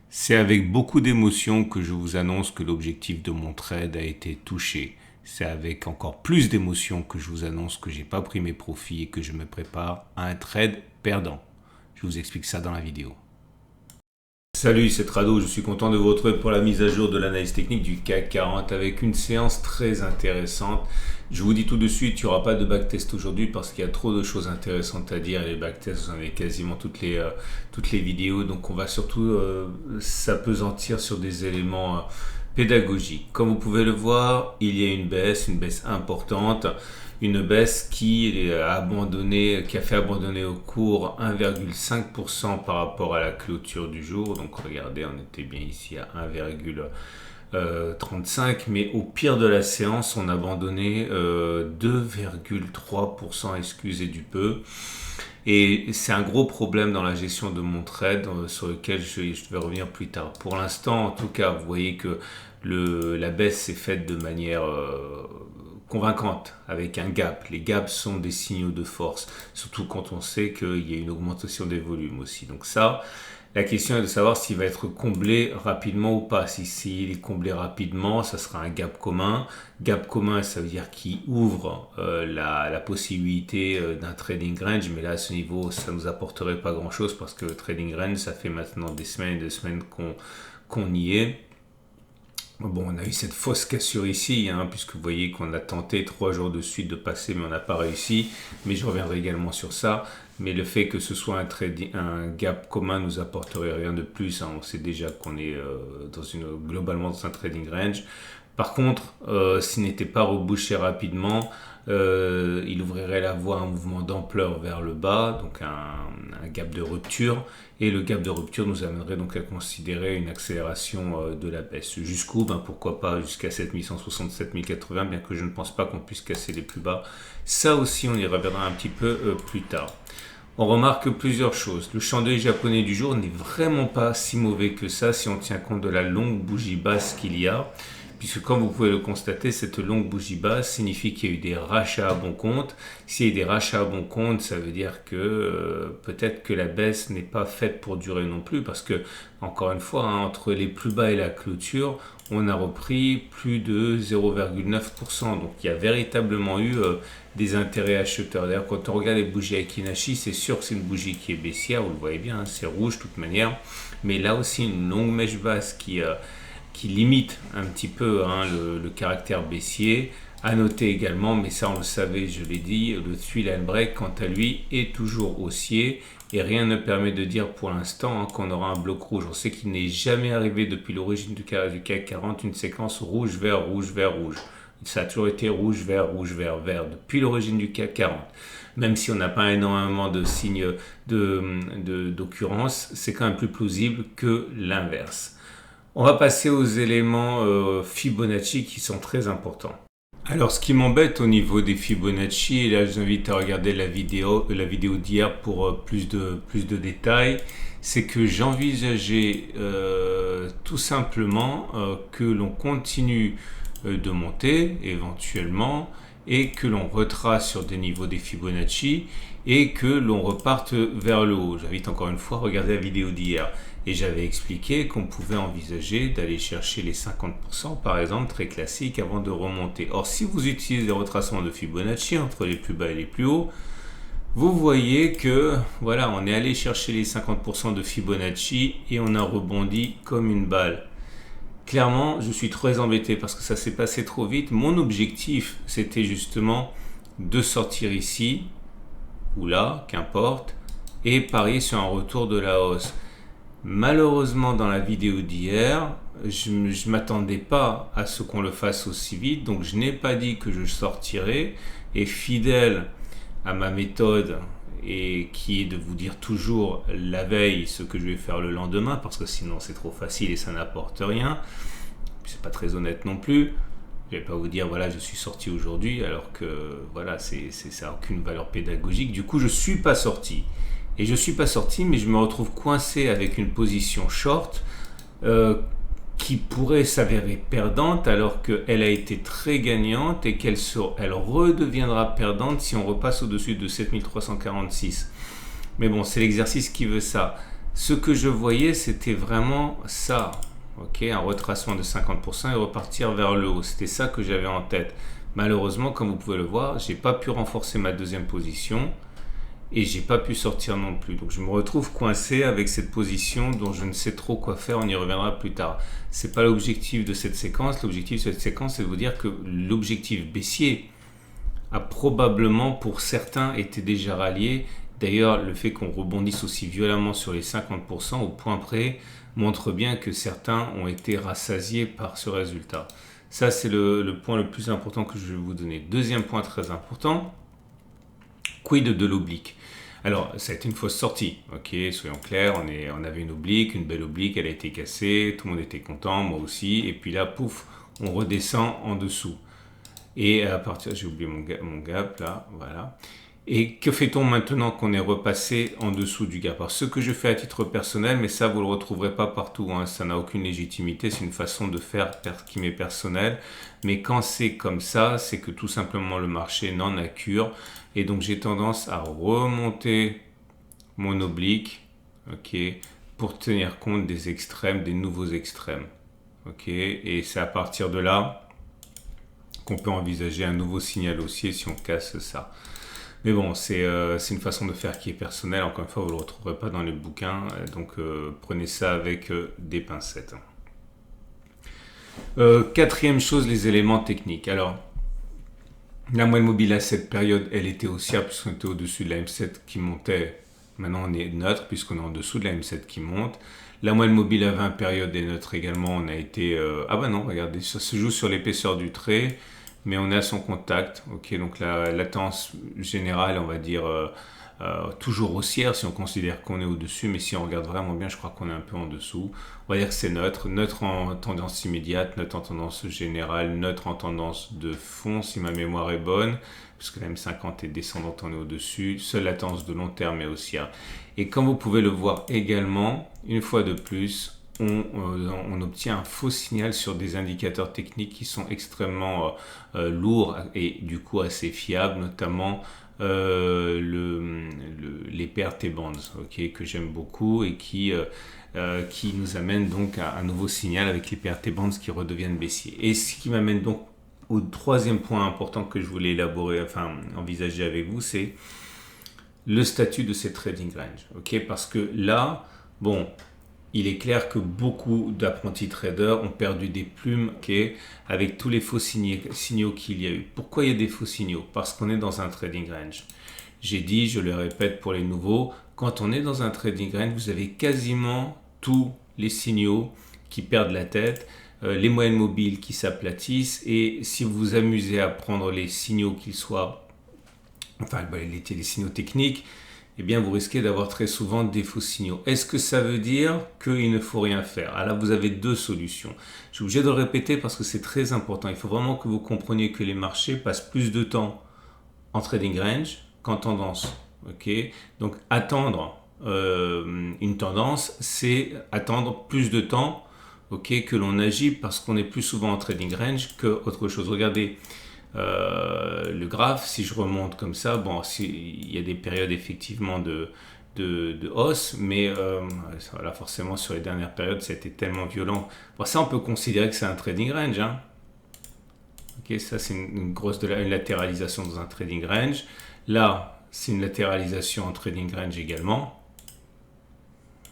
C'est avec beaucoup d'émotion que je vous annonce que l'objectif de mon trade a été touché. C'est avec encore plus d'émotion que je vous annonce que j'ai pas pris mes profits et que je me prépare à un trade perdant. Je vous explique ça dans la vidéo. Salut, c'est Trado, je suis content de vous retrouver pour la mise à jour de l'analyse technique du CAC 40 avec une séance très intéressante. Je vous dis tout de suite, il n'y aura pas de backtest aujourd'hui parce qu'il y a trop de choses intéressantes à dire. Les backtests, vous en avez quasiment toutes les vidéos, donc on va surtout s'appesantir sur des éléments pédagogiques. Comme vous pouvez le voir, il y a une baisse importante. Une baisse qui a fait abandonner au cours 1,5% par rapport à la clôture du jour. Donc regardez, on était bien ici à 1,35, mais au pire de la séance, on a abandonné 2,3%, excusez du peu. Et c'est un gros problème dans la gestion de mon trade sur lequel je vais revenir plus tard. Pour l'instant, en tout cas, vous voyez que la baisse s'est faite de manière convaincante avec un gap. Les gaps sont des signaux de force, surtout quand on sait qu'il y a une augmentation des volumes aussi. Donc ça, la question est de savoir s'il va être comblé rapidement ou pas. S'il est comblé rapidement, ça sera un gap commun. Gap commun, ça veut dire qu'il ouvre la possibilité d'un trading range. Mais là, à ce niveau, ça ne nous apporterait pas grand-chose parce que le trading range, ça fait maintenant des semaines et des semaines qu'on y est. Bon, on a eu cette fausse cassure ici, puisque vous voyez qu'on a tenté 3 jours de suite de passer, mais on n'a pas réussi. Mais je reviendrai également sur ça. Mais le fait que ce soit un gap commun nous apporterait rien de plus. On sait déjà qu'on est globalement dans un trading range. Par contre, s'il n'était pas rebouché rapidement, il ouvrirait la voie à un mouvement d'ampleur vers le bas, donc un gap de rupture. Et le gap de rupture nous amènerait donc à considérer une accélération de la baisse. Jusqu'où? Pourquoi pas jusqu'à 7160, 7080, bien que je ne pense pas qu'on puisse casser les plus bas. Ça aussi, on y reviendra un petit peu plus tard. On remarque plusieurs choses. Le chandelier japonais du jour n'est vraiment pas si mauvais que ça si on tient compte de la longue bougie basse qu'il y a. Puisque comme vous pouvez le constater, cette longue bougie basse signifie qu'il y a eu des rachats à bon compte. S'il y a eu des rachats à bon compte, ça veut dire que peut-être que la baisse n'est pas faite pour durer non plus. Parce que, encore une fois, entre les plus bas et la clôture, on a repris plus de 0,9%. Donc il y a véritablement eu des intérêts acheteurs. D'ailleurs, quand on regarde les bougies Akinashi, c'est sûr que c'est une bougie qui est baissière. Vous le voyez bien, c'est rouge de toute manière. Mais là aussi, une longue mèche basse qui limite un petit peu le caractère baissier. À noter également, mais ça on le savait, je l'ai dit, le Three Line Break quant à lui est toujours haussier et rien ne permet de dire pour l'instant qu'on aura un bloc rouge. On sait qu'il n'est jamais arrivé depuis l'origine du CAC 40 une séquence rouge, vert, rouge, vert, rouge. Ça a toujours été rouge, vert, vert depuis l'origine du CAC 40. Même si on n'a pas énormément de signes d'occurrence, c'est quand même plus plausible que l'inverse. On va passer aux éléments Fibonacci qui sont très importants. Alors, ce qui m'embête au niveau des Fibonacci, et là je vous invite à regarder la vidéo d'hier pour plus de détails, c'est que j'envisageais tout simplement que l'on continue de monter éventuellement et que l'on retrace sur des niveaux des Fibonacci et que l'on reparte vers le haut. J'invite encore une fois à regarder la vidéo d'hier. Et j'avais expliqué qu'on pouvait envisager d'aller chercher les 50% par exemple, très classique, avant de remonter. Or, si vous utilisez les retracements de Fibonacci entre les plus bas et les plus hauts, vous voyez que voilà, on est allé chercher les 50% de Fibonacci et on a rebondi comme une balle. Clairement, je suis très embêté parce que ça s'est passé trop vite. Mon objectif, c'était justement de sortir ici, ou là, qu'importe, et parier sur un retour de la hausse. Malheureusement, dans la vidéo d'hier, je ne m'attendais pas à ce qu'on le fasse aussi vite, donc je n'ai pas dit que je sortirais, et fidèle à ma méthode, et qui est de vous dire toujours la veille ce que je vais faire le lendemain, parce que sinon c'est trop facile et ça n'apporte rien, c'est pas très honnête non plus. Je ne vais pas vous dire voilà je suis sorti aujourd'hui, alors que voilà ça n'a aucune valeur pédagogique. Du coup je suis pas sorti. Et je ne suis pas sorti, mais je me retrouve coincé avec une position short qui pourrait s'avérer perdante alors qu'elle a été très gagnante et qu'elle redeviendra perdante si on repasse au-dessus de 7346. Mais bon, c'est l'exercice qui veut ça. Ce que je voyais, c'était vraiment ça. Ok, un retracement de 50% et repartir vers le haut. C'était ça que j'avais en tête. Malheureusement, comme vous pouvez le voir, j'ai pas pu renforcer ma deuxième position et j'ai pas pu sortir non plus. Donc je me retrouve coincé avec cette position dont je ne sais trop quoi faire. On y reviendra plus tard. C'est pas l'objectif de cette séquence. L'objectif de cette séquence, c'est de vous dire que l'objectif baissier a probablement pour certains été déjà rallié. D'ailleurs, le fait qu'on rebondisse aussi violemment sur les 50% au point près montre bien que certains ont été rassasiés par ce résultat. Ça, c'est le point le plus important que je vais vous donner. Deuxième point très important, quid de l'oblique? Alors, ça a été une fausse sortie, ok, soyons clairs, on avait une oblique, une belle oblique, elle a été cassée, tout le monde était content, moi aussi, et puis là, pouf, on redescend en dessous. Et à partir, j'ai oublié mon gap là, voilà. Et que fait-on maintenant qu'on est repassé en dessous du gap? Alors, ce que je fais à titre personnel, mais ça vous le retrouverez pas partout, hein, ça n'a aucune légitimité, c'est une façon de faire qui m'est personnelle. Mais quand c'est comme ça, c'est que tout simplement le marché n'en a cure. Et donc j'ai tendance à remonter mon oblique, ok, pour tenir compte des extrêmes, des nouveaux extrêmes. Ok, et c'est à partir de là qu'on peut envisager un nouveau signal haussier si on casse ça. Mais bon, c'est une façon de faire qui est personnelle. Encore une fois, vous ne le retrouverez pas dans les bouquins. Donc, prenez ça avec des pincettes. Quatrième chose, les éléments techniques. Alors, la moyenne mobile à cette période, elle était haussière puisqu'on était au-dessus de la M7 qui montait. Maintenant, on est neutre puisqu'on est en dessous de la M7 qui monte. La moyenne mobile à 20 périodes est neutre également. On a été... ah bah non, regardez, ça se joue sur l'épaisseur du trait. Mais on est à son contact, ok, donc la tendance générale, on va dire, toujours haussière si on considère qu'on est au-dessus, mais si on regarde vraiment bien, je crois qu'on est un peu en dessous. On va dire que c'est neutre, neutre en tendance immédiate, neutre en tendance générale, neutre en tendance de fond si ma mémoire est bonne, puisque la M50 est descendante, on est au-dessus. Seule la tendance de long terme est haussière. Et comme vous pouvez le voir également, une fois de plus, on obtient un faux signal sur des indicateurs techniques qui sont extrêmement lourds et du coup assez fiables, notamment les PRT bands, okay, que j'aime beaucoup et qui nous amène donc à un nouveau signal avec les PRT bands qui redeviennent baissiers. Et ce qui m'amène donc au troisième point important que je voulais élaborer, enfin envisager avec vous, c'est le statut de ces trading range, okay, parce que là, bon, il est clair que beaucoup d'apprentis traders ont perdu des plumes, okay, avec tous les faux signaux qu'il y a eu. Pourquoi il y a des faux signaux? Parce qu'on est dans un trading range. J'ai dit, je le répète pour les nouveaux, quand on est dans un trading range, vous avez quasiment tous les signaux qui perdent la tête, les moyennes mobiles qui s'aplatissent, et si vous vous amusez à prendre les signaux qu'ils soient, enfin les signaux techniques, eh bien vous risquez d'avoir très souvent des faux signaux. Est-ce que ça veut dire qu'il ne faut rien faire? Alors là, vous avez deux solutions. Je suis obligé de le répéter parce que c'est très important. Il faut vraiment que vous compreniez que les marchés passent plus de temps en trading range qu'en tendance. Okay, donc attendre une tendance, c'est attendre plus de temps, okay, que l'on agit parce qu'on est plus souvent en trading range qu'autre chose. Regardez. Le graphe, si je remonte comme ça, bon, il y a des périodes effectivement de hausse, mais là, forcément sur les dernières périodes, ça a été tellement violent. Bon, ça, on peut considérer que c'est un trading range. Hein. Okay, ça, c'est une latéralisation dans un trading range. Là, c'est une latéralisation en trading range également.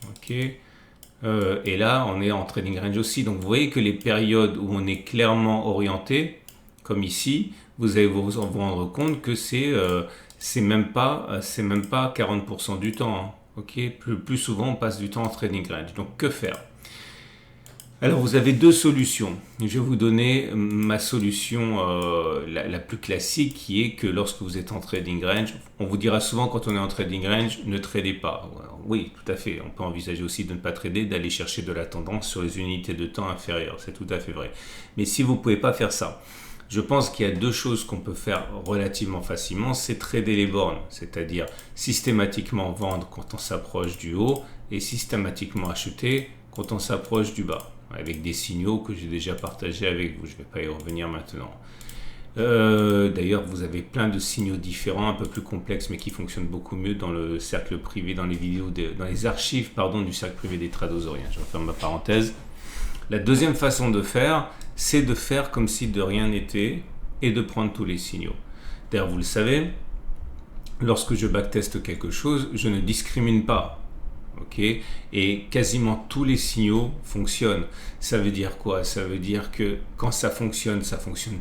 Ok. Et là, on est en trading range aussi. Donc, vous voyez que les périodes où on est clairement orienté, comme ici, vous allez vous rendre compte que c'est même pas 40% du temps. Hein, okay, plus souvent, on passe du temps en trading range. Donc, que faire? Alors, vous avez deux solutions. Je vais vous donner ma solution la plus classique, qui est que lorsque vous êtes en trading range, on vous dira souvent quand on est en trading range, ne tradez pas. Oui, tout à fait. On peut envisager aussi de ne pas trader, d'aller chercher de la tendance sur les unités de temps inférieures. C'est tout à fait vrai. Mais si vous ne pouvez pas faire ça, je pense qu'il y a deux choses qu'on peut faire relativement facilement, c'est trader les bornes, c'est-à-dire systématiquement vendre quand on s'approche du haut et systématiquement acheter quand on s'approche du bas, avec des signaux que j'ai déjà partagés avec vous. Je ne vais pas y revenir maintenant. D'ailleurs, vous avez plein de signaux différents, un peu plus complexes, mais qui fonctionnent beaucoup mieux dans le cercle privé, dans les vidéos, dans les archives, du cercle privé des Tradosauriens. Je referme ma parenthèse. La deuxième façon de faire, c'est de faire comme si de rien n'était et de prendre tous les signaux. D'ailleurs, vous le savez, lorsque je backteste quelque chose, je ne discrimine pas. Okay, et quasiment tous les signaux fonctionnent. Ça veut dire quoi? Ça veut dire que quand ça fonctionne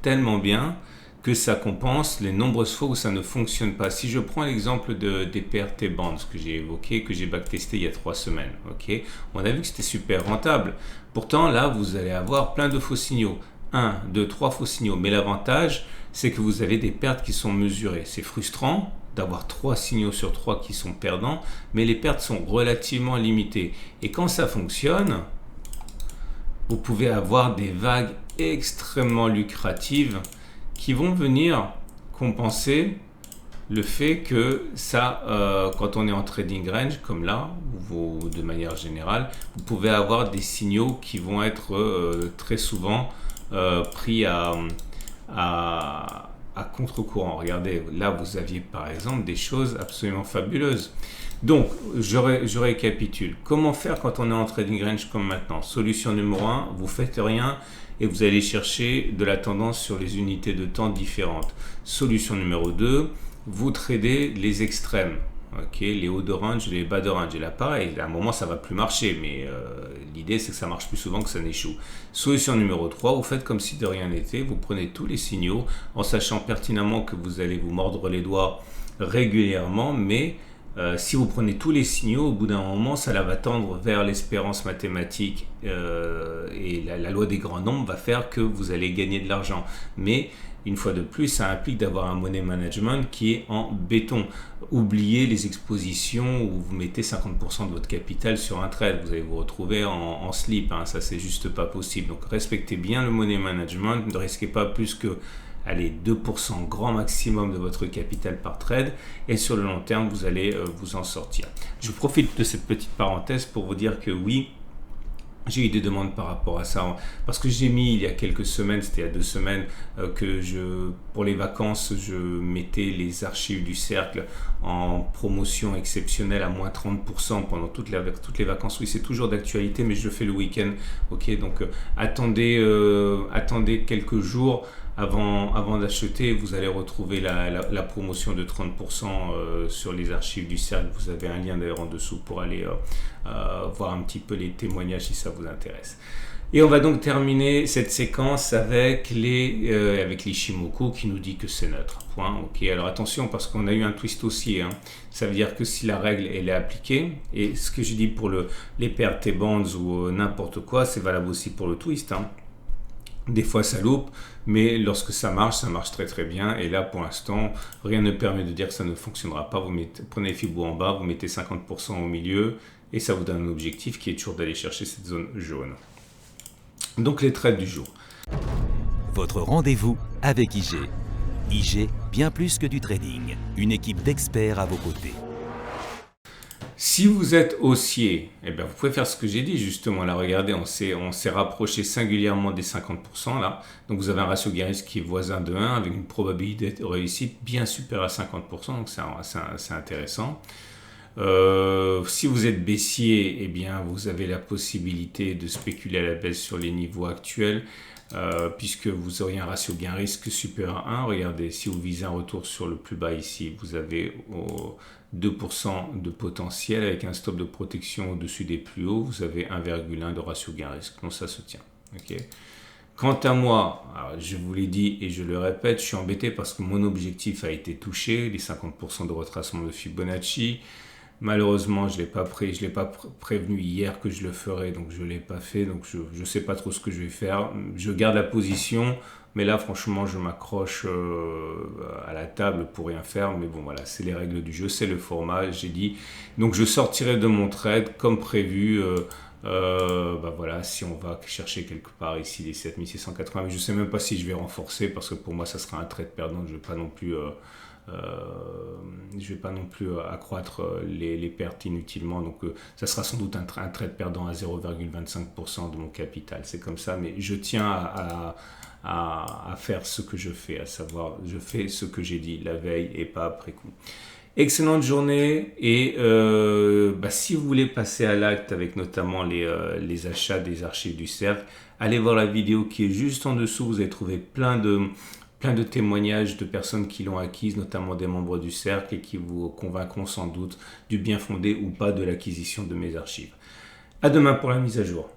tellement bien que ça compense les nombreuses fois où ça ne fonctionne pas. Si je prends l'exemple des PRT Bands que j'ai évoqué, que j'ai backtesté il y a 3 semaines, okay, on a vu que c'était super rentable. Pourtant, là, vous allez avoir plein de faux signaux. 1, 2, 3 faux signaux. Mais l'avantage, c'est que vous avez des pertes qui sont mesurées. C'est frustrant d'avoir 3 signaux sur 3 qui sont perdants, mais les pertes sont relativement limitées. Et quand ça fonctionne, vous pouvez avoir des vagues extrêmement lucratives qui vont venir compenser le fait que ça, quand on est en trading range, comme là, ou de manière générale, vous pouvez avoir des signaux qui vont être très souvent pris à contre-courant. Regardez, là, vous aviez par exemple des choses absolument fabuleuses. Donc, je récapitule. Comment faire quand on est en trading range comme maintenant? Solution numéro 1, vous faites rien et vous allez chercher de la tendance sur les unités de temps différentes. Solution numéro 2, vous tradez les extrêmes. Okay, les hauts de range, les bas de range. Et là, pareil, à un moment, ça va plus marcher, mais l'idée, c'est que ça marche plus souvent que ça n'échoue. Solution numéro 3, vous faites comme si de rien n'était. Vous prenez tous les signaux en sachant pertinemment que vous allez vous mordre les doigts régulièrement, mais si vous prenez tous les signaux, au bout d'un moment, ça va tendre vers l'espérance mathématique et la loi des grands nombres va faire que vous allez gagner de l'argent. Mais une fois de plus, ça implique d'avoir un money management qui est en béton. Oubliez les expositions où vous mettez 50% de votre capital sur un trade. Vous allez vous retrouver en slip. Hein. Ça, c'est juste pas possible. Donc, respectez bien le money management. Ne risquez pas plus que 2% grand maximum de votre capital par trade. Et sur le long terme, vous allez vous en sortir. Je profite de cette petite parenthèse pour vous dire que oui, j'ai eu des demandes par rapport à ça, parce que j'ai mis il y a quelques semaines, c'était il y a 2 semaines, que pour les vacances, je mettais les archives du cercle en promotion exceptionnelle à moins 30% pendant toutes les vacances. Oui, c'est toujours d'actualité, mais je le fais le week-end. Ok, donc attendez quelques jours avant d'acheter. Vous allez retrouver la promotion de 30% sur les archives du cercle. Vous avez un lien d'ailleurs en dessous pour aller voir un petit peu les témoignages si ça vous intéresse. Et on va donc terminer cette séquence avec l'Ishimoku qui nous dit que c'est neutre. Point. Ok, alors attention parce qu'on a eu un twist haussier. Hein. Ça veut dire que si la règle elle est appliquée, et ce que je dis pour les PRT Bonds ou n'importe quoi, c'est valable aussi pour le twist. Hein. Des fois ça loupe, mais lorsque ça marche très très bien. Et là pour l'instant, rien ne permet de dire que ça ne fonctionnera pas. Prenez les Fibos en bas, vous mettez 50% au milieu et ça vous donne un objectif qui est toujours d'aller chercher cette zone jaune. Donc les trades du jour. Votre rendez-vous avec IG. IG, bien plus que du trading. Une équipe d'experts à vos côtés. Si vous êtes haussier, eh bien, vous pouvez faire ce que j'ai dit justement. Là, regardez, on s'est rapproché singulièrement des 50% là. Donc, vous avez un ratio gain-risque qui est voisin de 1 avec une probabilité de réussite bien supérieure à 50%. Donc, c'est intéressant. Si vous êtes baissier, eh bien, vous avez la possibilité de spéculer à la baisse sur les niveaux actuels. Puisque vous auriez un ratio gain-risque supérieur à 1. Regardez, si vous visez un retour sur le plus bas ici, vous avez 2% de potentiel avec un stop de protection au-dessus des plus hauts, vous avez 1,1 de ratio gain-risque. Donc ça se tient. Okay. Quant à moi, alors je vous l'ai dit et je le répète, je suis embêté parce que mon objectif a été touché, les 50% de retracement de Fibonacci. Malheureusement, je l'ai pas prévenu hier que je le ferais, donc je ne l'ai pas fait. Donc je ne sais pas trop ce que je vais faire. Je garde la position, mais là, franchement, je m'accroche à la table pour rien faire. Mais bon, voilà, c'est les règles du jeu, c'est le format, j'ai dit. Donc je sortirai de mon trade comme prévu. Voilà, si on va chercher quelque part ici les 7680, mais je ne sais même pas si je vais renforcer parce que pour moi, ça sera un trade perdant. Je ne vais pas non plus Je ne vais pas non plus accroître les pertes inutilement, donc ça sera sans doute un trade perdant à 0,25% de mon capital. C'est comme ça, mais je tiens à faire ce que je fais, à savoir, je fais ce que j'ai dit la veille et pas après coup. Excellente journée et si vous voulez passer à l'acte avec notamment les achats des archives du cercle, allez voir la vidéo qui est juste en dessous. Vous allez trouver plein de témoignages de personnes qui l'ont acquise, notamment des membres du cercle, et qui vous convaincront sans doute du bien fondé ou pas de l'acquisition de mes archives. À demain pour la mise à jour.